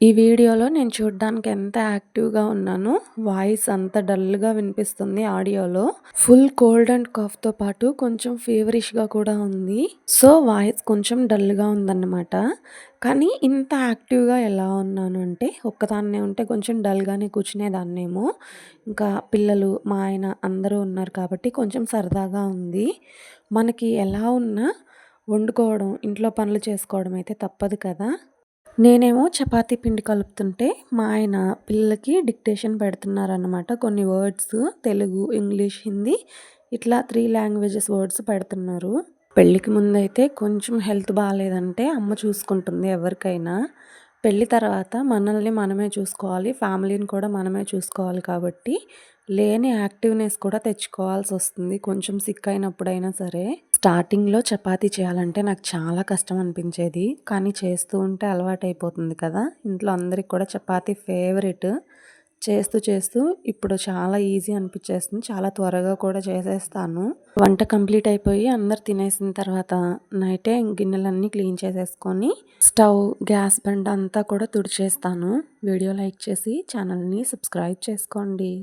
ఈ వీడియోలో నేను చూడ్డానికి ఎంత యాక్టివ్‌గా ఉన్నానో, వాయిస్ అంత డల్‌గా వినిపిస్తుంది ఆడియోలో. ఫుల్ కోల్డ్ అండ్ కాఫ్‌తో పాటు కొంచెం ఫీవరిష్‌గా కూడా ఉంది. సో, వాయిస్ కొంచెం డల్‌గా ఉందన్నమాట. కానీ ఇంత యాక్టివ్‌గా ఎలా ఉన్నాను అంటే, ఒక్కదాన్నే ఉంటే కొంచెం డల్‌గానే కూర్చునేదాన్నేమో. ఇంకా పిల్లలు, మా ఆయన అందరూ ఉన్నారు కాబట్టి కొంచెం సరదాగా ఉంది. మనకి ఎలా ఉన్నా వండుకోవడం, ఇంట్లో పనులు చేసుకోవడం అయితే తప్పదు కదా! నేనేమో చపాతీ పిండి కలుపుతుంటే, మా ఆయన పిల్లలకి డిక్టేషన్ పెడుతున్నారనమాట. కొన్ని వర్డ్స్ తెలుగు, ఇంగ్లీష్, హిందీ ఇట్లా 3 లాంగ్వేజెస్ వర్డ్స్ పెడుతున్నారు. పెళ్ళికి ముందైతే కొంచెం హెల్త్ బాలేదంటే అమ్మ చూసుకుంటుంది ఎవరికైనా. పెళ్లి తర్వాత మనల్ని మనమే చూసుకోవాలి. ఫ్యామిలీని కూడా మనమే చూసుకోవాలి కాబట్టి, లేని యాక్టివ్‌నెస్ కూడా తెచ్చుకోవాల్సొస్తుంది. కొంచెం సిక్ అయినప్పుడైనా సరే. స్టార్టింగ్‌లో చపాతీ చేయాలంటే నాకు చాలా కష్టం అనిపించేది. కానీ చేస్తూ ఉంటే అలవాటైపోతుంది కదా! ఇంట్లో అందరికి కూడా చపాతీ ఫేవరెట్. చేస్తూ చేస్తూ ఇప్పుడు చాలా ఈజీ అనిపిచ్చేస్తుంది. చాలా త్వరగా కూడా చేసేస్తాను. వంట కంప్లీట్ అయిపోయి అందరు తినేసిన తర్వాత నైటే గిన్నెలన్నీ క్లీన్ చేసేసుకొని స్టవ్, గ్యాస్ బండ అంతా కూడా తుడిచేస్తాను. వీడియో లైక్ చేసి ఛానల్‌ని సబ్స్క్రైబ్ చేసుకోండి.